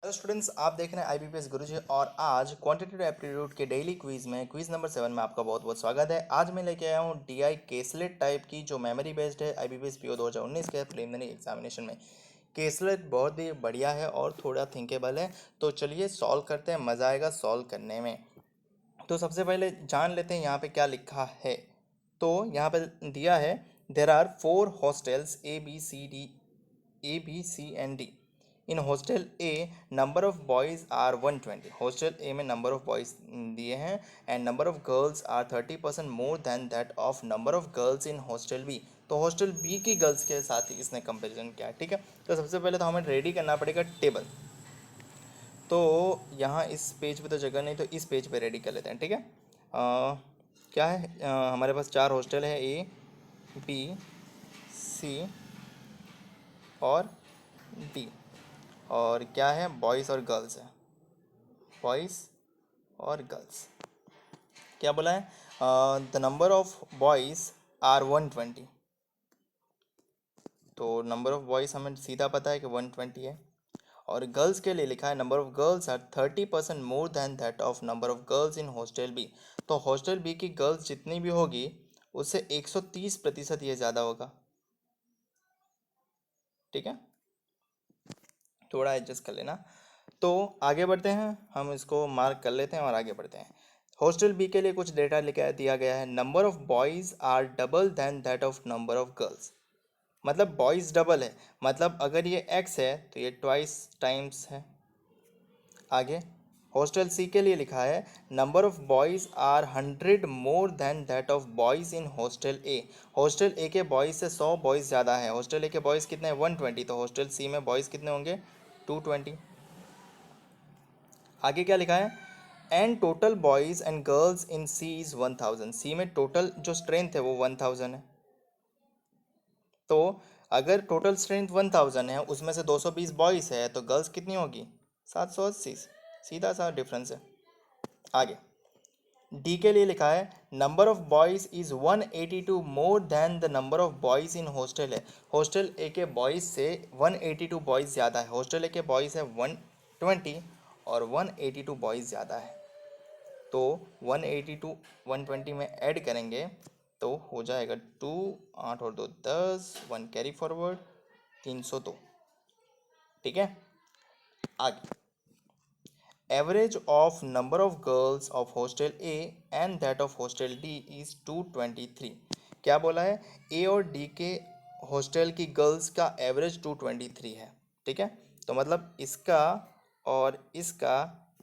Hello students, आप देख रहे हैं IBPS गुरुजी और आज क्वांटिटेटिव एप्टीट्यूड के डेली क्विज में क्विज नंबर 7 में आपका बहुत बहुत स्वागत है। आज मैं लेके आया हूँ DI केसलेट टाइप की जो मेमोरी बेस्ड है IBPS PO 2019 के प्रिलिमिनरी एग्जामिनेशन में। केसलेट बहुत ही बढ़िया है और थोड़ा थिंकेबल है, तो चलिए सॉल्व करते हैं, मज़ा आएगा सॉल्व करने में। तो सबसे पहले जान लेते हैं यहाँ पे क्या लिखा है। तो यहाँ पे दिया है there are 4 hostels A B C and D। In hostel A number of boys are 120। Hostel A में नंबर ऑफ बॉयज़ दिए हैं and number of girls are 30% more than that of number of girls in hostel B. तो hostel B की girls के साथ ही इसने comparison किया है, ठीक है। तो सबसे पहले तो हमें रेडी करना पड़ेगा टेबल। तो यहाँ इस पेज पे तो जगह नहीं, तो इस पेज पे रेडी कर लेते हैं, ठीक है। क्या है, हमारे पास 4 हॉस्टल है, A B C और D। और क्या है, बॉयज़ और गर्ल्स है, बॉयज़ और गर्ल्स। क्या बोला है, the number of boys are 120। तो नंबर ऑफ बॉयज़ हमें सीधा पता है कि 120 है। और गर्ल्स के लिए लिखा है number of girls are 30% more than that of number of girls in hostel B. तो हॉस्टल बी की गर्ल्स जितनी भी होगी उससे 130% ये ज़्यादा होगा, ठीक है। थोड़ा एडजस्ट कर लेना। तो आगे बढ़ते हैं, हम इसको मार्क कर लेते हैं और आगे बढ़ते हैं। हॉस्टल बी के लिए कुछ डेटा लिखा दिया गया है। Number of boys are double than that of number of girls. मतलब बॉयज़ डबल है, मतलब अगर ये एक्स है तो ये ट्वाइस टाइम्स है। आगे हॉस्टल सी के लिए लिखा है number of boys are 100 more than that of boys in hostel A. Hostel A के बॉयज़ से 100 बॉयज़ ज़्यादा है। हॉस्टल ए के बॉयज़ कितने हैं, 120। तो हॉस्टल सी में बॉयज़ कितने होंगे, 220। आगे क्या लिखा है, and total boys and girls in C is 1000। C में टोटल जो स्ट्रेंथ है वो 1000 है। तो अगर टोटल स्ट्रेंथ 1000 है, उसमें से 220 बॉयज़ है, तो गर्ल्स कितनी होगी, 780। सीधा सा डिफरेंस है। आगे डी के लिए लिखा है number of boys is 182 more than the number of boys in hostel है। हॉस्टल ए के बॉयज़ से 182 बॉयज़ ज़्यादा है। हॉस्टल ए के बॉयज़ है 120 और 182 बॉयज़ ज़्यादा है। तो 182 120 में ऐड करेंगे तो हो जाएगा 2, 8 और 2 10, 1 कैरी फॉरवर्ड, 302, ठीक है। आगे average of number of girls of hostel A and that of hostel D is 223। क्या बोला है, ए और डी के हॉस्टल की गर्ल्स का एवरेज 223 है, ठीक है। तो मतलब इसका और इसका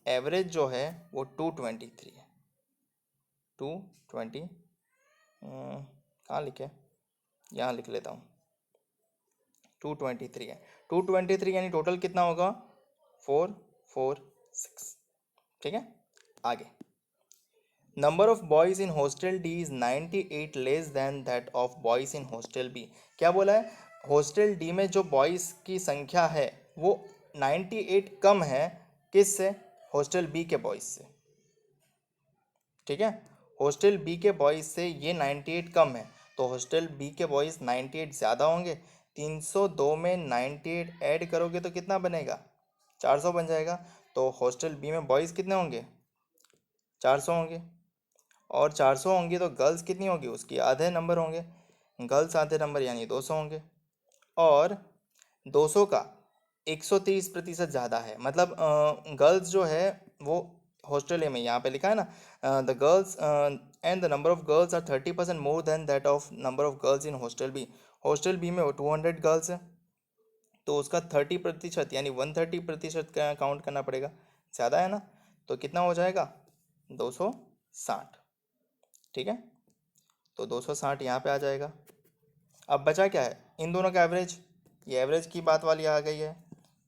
एवरेज जो है वो 223 है। 220 कहाँ लिखे, यहाँ लिख लेता हूँ, 223 है। 223 यानी टोटल कितना होगा, 446, ठीक है। आगे number of boys in hostel D is 98 less than that of boys in hostel B. क्या बोला है, हॉस्टल डी में जो बॉयज़ की संख्या है वो 98 कम है, किससे, हॉस्टल बी के बॉयज़ से, ठीक है। हॉस्टल बी के बॉयज़ से ये 98 कम है, तो हॉस्टल बी के बॉयज़ 98 ज़्यादा होंगे। 302 में 98 ऐड करोगे तो कितना बनेगा, 400 बन जाएगा। तो हॉस्टल बी में बॉयज़ कितने होंगे, 400 होंगे। और 400 होंगी तो गर्ल्स कितनी होगी, उसकी आधे नंबर होंगे। गर्ल्स आधे नंबर यानी 200 होंगे। और 200 का 130% ज़्यादा है, मतलब गर्ल्स जो है वो हॉस्टल ए में, यहाँ पे लिखा है ना, the girls and the number of girls are 30% more than that of number of girls in hostel B. Hostel B में वो 200 गर्ल्स है, तो उसका 30% यानी 130% का काउंट करना पड़ेगा, ज़्यादा है ना। तो कितना हो जाएगा, 260, ठीक है। तो 260 यहाँ पे आ जाएगा। अब बचा क्या है, इन दोनों का एवरेज। ये एवरेज की बात वाली आ गई है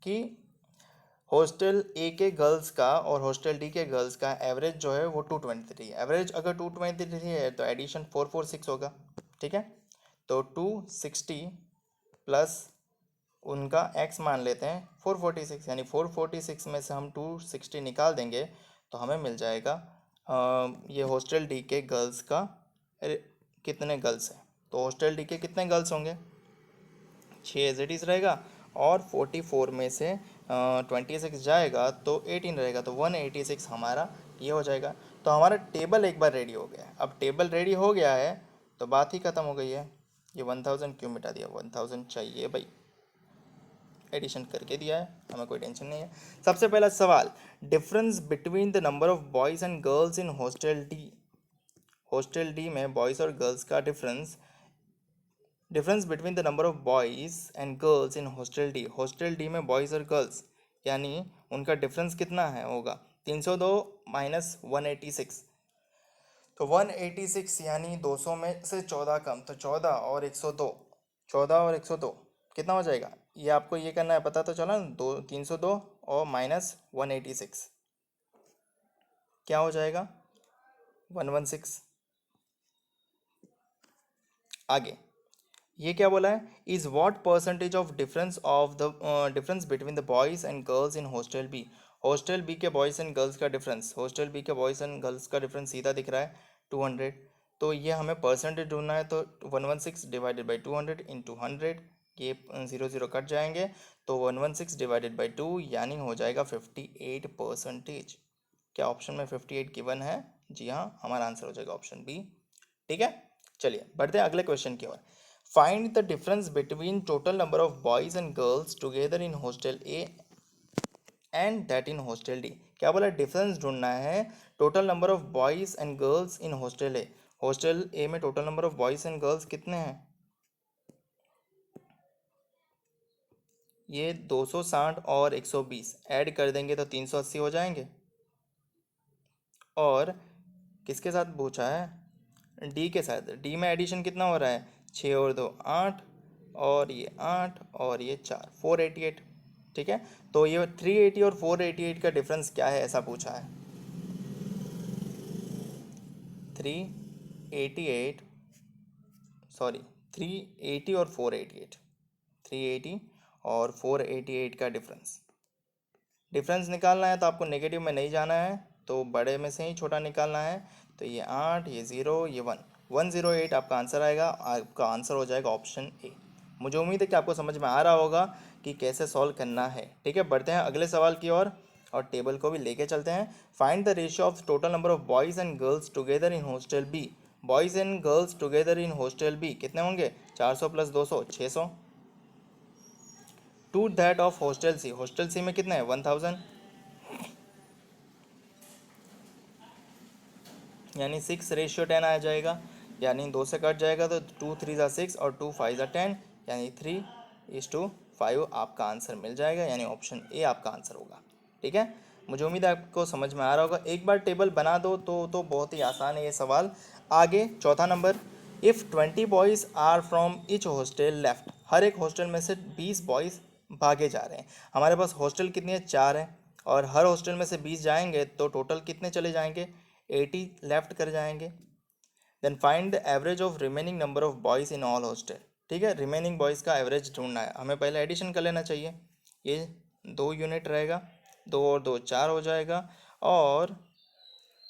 कि हॉस्टल ए के गर्ल्स का और हॉस्टल डी के गर्ल्स का एवरेज जो है वो 223 है। एवरेज अगर 223 है तो एडिशन 446 होगा, ठीक है। तो 260 प्लस उनका एक्स मान लेते हैं 446, यानी 446 में से हम 260 निकाल देंगे तो हमें मिल जाएगा ये हॉस्टल डी के गर्ल्स का कितने गर्ल्स हैं। तो हॉस्टल डी के कितने गर्ल्स होंगे, 6 एज इट इज़ रहेगा। और 44 में से 26 जाएगा तो 18 रहेगा, तो 186 हमारा ये हो जाएगा। तो हमारा टेबल एक बार रेडी हो गया है। अब टेबल रेडी हो गया है तो बात ही ख़त्म हो गई है। ये 1000 क्यों मिटा दिया, 1000 चाहिए भाई, एडिशन करके दिया है, हमें कोई टेंशन नहीं है। सबसे पहला सवाल, difference between the number of boys and girls in hostel D. Hostel D में बॉयज़ और गर्ल्स का difference between the number of boys and girls in hostel D. Hostel D में बॉयज़ और गर्ल्स यानी उनका डिफरेंस कितना है होगा, 302 माइनस 186। तो 186 यानी 200 में से 14 कम, तो 14 और 102, 14 और 102 कितना हो जाएगा, ये आपको ये करना है, पता तो चला ना, 302 और माइनस 186 क्या हो जाएगा, 116। आगे ये क्या बोला है, is what percentage of difference between the boys and girls in hostel B. Hostel B के बॉयज़ एंड गर्ल्स का डिफरेंस, हॉस्टल बी के बॉयज़ एंड गर्ल्स का डिफरेंस सीधा दिख रहा है 200। तो ये हमें परसेंटेज ढूंढना है, तो 116 डिवाइडेड बाई 200 इंटू 100, ये 0 0 कट जाएंगे, तो 116 डिवाइडेड बाई 2 यानी हो जाएगा 58%। क्या ऑप्शन में 58 गिवन है, जी हाँ, हमारा आंसर हो जाएगा ऑप्शन बी। ठीक है, चलिए बढ़ते हैं अगले क्वेश्चन की ओर। Find the difference between total number of boys and girls together in hostel A and that in hostel D. क्या बोला, डिफरेंस ढूंढना है total number of boys and girls in hostel A. Hostel A में total number of boys and girls कितने हैं, ये 260 और 120 add कर देंगे तो 380 हो जाएंगे। और किसके साथ पूछा है, डी के साथ। डी में एडिशन कितना हो रहा है, 6 और 2 8, और ये 8 और ये 4, 488। ठीक है, तो ये 380 और 488 का डिफरेंस क्या है ऐसा पूछा है। 388, सॉरी 380 और 488, 380 और 488 का डिफरेंस निकालना है, तो आपको नेगेटिव में नहीं जाना है, तो बड़े में से ही छोटा निकालना है। तो ये 8, ये 0, ये 108 आपका आंसर आएगा। आपका आंसर हो जाएगा ऑप्शन ए। मुझे उम्मीद है कि आपको समझ में आ रहा होगा कि कैसे सॉल्व करना है। ठीक है, बढ़ते हैं अगले सवाल की ओर और टेबल को भी लेके चलते हैं। Find the ratio of total number of boys and girls together in hostel B. Boys and girls together in hostel B कितने होंगे, 400 plus 200 600, to that of hostel C. Hostel C में कितना है, 1000, यानी 6:10 आ जाएगा, यानी 2 से कट जाएगा तो 2 3 ज़ा 6 और 2 5 ज़ा 10, यानी 3:5 आपका आंसर मिल जाएगा, यानी ऑप्शन ए आपका आंसर होगा। ठीक है, मुझे उम्मीद है आपको समझ में आ रहा होगा। एक बार टेबल बना दो तो बहुत ही आसान है ये सवाल। आगे चौथा number, if 20 boys are from each hostel left. हर एक हॉस्टल में से 20 बॉयज़ भागे जा रहे हैं। हमारे पास हॉस्टल कितनी है, 4 है, और हर हॉस्टल में से 20 जाएंगे तो टोटल कितने चले जाएंगे, 80 लेफ्ट कर जाएंगे। Then find the average of remaining number of boys in all hostel. ठीक है, रिमेनिंग बॉयज़ का एवरेज ढूंढना है, हमें पहले एडिशन कर लेना चाहिए। ये 2 यूनिट रहेगा, 2 और 2 4 हो जाएगा, और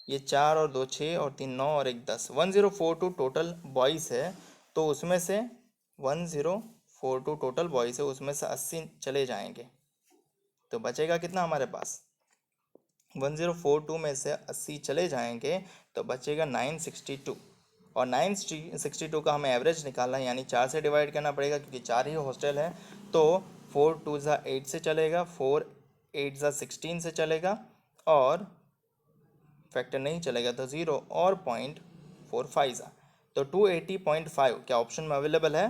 ये 4 और 2 6 और 3 9 और 1 10, 1042 टोटल बॉयज़ है। तो उसमें से 1042 टोटल बॉयज़ है, उसमें से 80 चले जाएंगे, तो बचेगा कितना हमारे पास, 1042 में से 80 चले जाएंगे तो बचेगा 962। और 962 का हमें एवरेज निकालना है, यानी 4 से डिवाइड करना पड़ेगा क्योंकि 4 ही हॉस्टल है। तो 4 2 ज़ा 8 से चलेगा, 4 8 ज़ा 16 से चलेगा, और फैक्टर नहीं चलेगा तो 0 और 0.45 ज़ा, तो 280.5 क्या ऑप्शन में अवेलेबल है।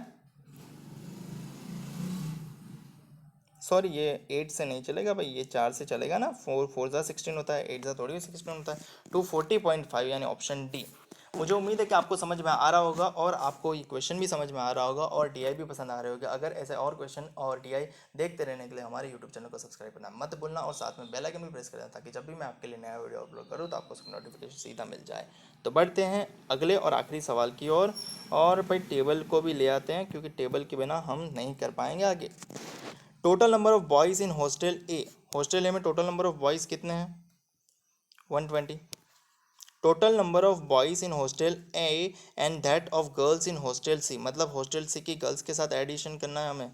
सॉरी, ये 8 से नहीं चलेगा भाई, ये 4 से चलेगा ना, 4 4 ज़ा 16 होता है, 8 ज़ा थोड़ी 16 होता है, 240.5 यानी ऑप्शन डी। मुझे उम्मीद है कि आपको समझ में आ रहा होगा और आपको ये क्वेश्चन भी समझ में आ रहा होगा और डीआई भी पसंद आ रहे होगा। अगर ऐसे और क्वेश्चन और डीआई देखते रहने के लिए हमारे यूट्यूब चैनल को सब्सक्राइब करना मत भूलना, और साथ में बेल आइकन भी प्रेस करना, ताकि जब भी मैं आपके लिए नया वीडियो अपलोड करूँ तो आपको उसका नोटिफिकेशन सीधा मिल जाए। तो बढ़ते हैं अगले और आखिरी सवाल की ओर, और भाई टेबल को भी ले आते हैं क्योंकि टेबल के बिना हम नहीं कर पाएंगे आगे। Total number of boys in hostel A. Hostel A में टोटल नंबर ऑफ बॉयज़ कितने हैं, 120। Total number of boys in hostel A and that of girls in hostel C, मतलब हॉस्टल सी की गर्ल्स के साथ एडिशन करना है हमें,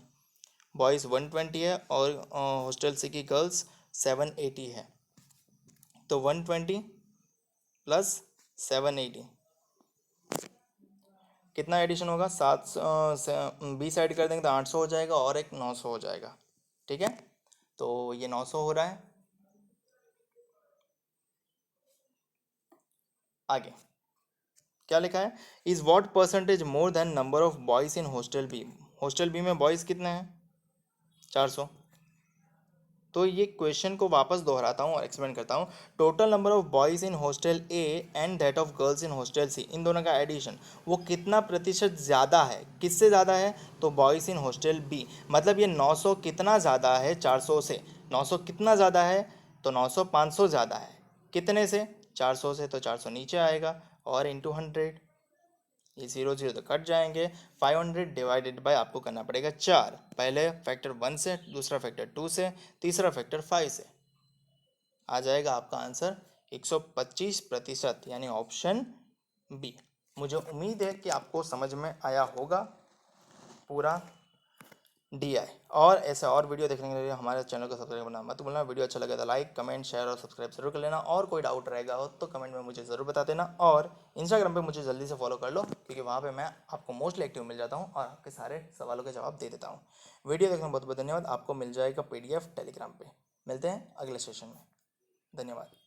बॉयज़ 120 है और हॉस्टल सी की गर्ल्स 780 है। तो 120 प्लस 780 कितना एडिशन होगा? 20 ऐड कर देंगे तो 800 हो जाएगा और एक 900 हो जाएगा। ठीक है, तो ये 900 हो रहा है। आगे क्या लिखा है? Is what percentage more than number of boys in hostel B? Hostel B में बॉयज कितने हैं? 400। तो ये क्वेश्चन को वापस दोहराता हूँ और एक्सप्लेन करता हूँ। Total number of boys in hostel A and that of girls in hostel C, इन दोनों का एडिशन वो कितना प्रतिशत ज़्यादा है? किससे ज़्यादा है? तो बॉयज़ इन हॉस्टल बी। मतलब ये 900 कितना ज़्यादा है 400 से? 900 कितना ज़्यादा है? तो 900 500 ज़्यादा है। कितने से? 400 से। तो 400 नीचे आएगा और इंटू 100, ये 0 0 तो कट जाएंगे। 500 डिवाइडेड बाय आपको करना पड़ेगा 4। पहले फैक्टर 1 से, दूसरा फैक्टर 2 से, तीसरा फैक्टर 5 से। आ जाएगा आपका आंसर 125%, यानी ऑप्शन बी। मुझे उम्मीद है कि आपको समझ में आया होगा पूरा DI। और ऐसे और वीडियो देखने के लिए हमारे चैनल को सब्सक्राइब करना मत भूलना। वीडियो अच्छा लगे तो लाइक, कमेंट, शेयर और सब्सक्राइब जरूर कर लेना। और कोई डाउट रहेगा हो तो कमेंट में मुझे ज़रूर बता देना। और इंस्टाग्राम पे मुझे जल्दी से फॉलो कर लो, क्योंकि वहाँ पे मैं आपको मोस्टली एक्टिव मिल जाता हूँ और आपके सारे सवालों के जवाब दे देता हूँ। वीडियो देखने में बहुत बहुत धन्यवाद। आपको मिल जाएगा PDF टेलीग्राम पर। मिलते हैं अगले सेशन में। धन्यवाद।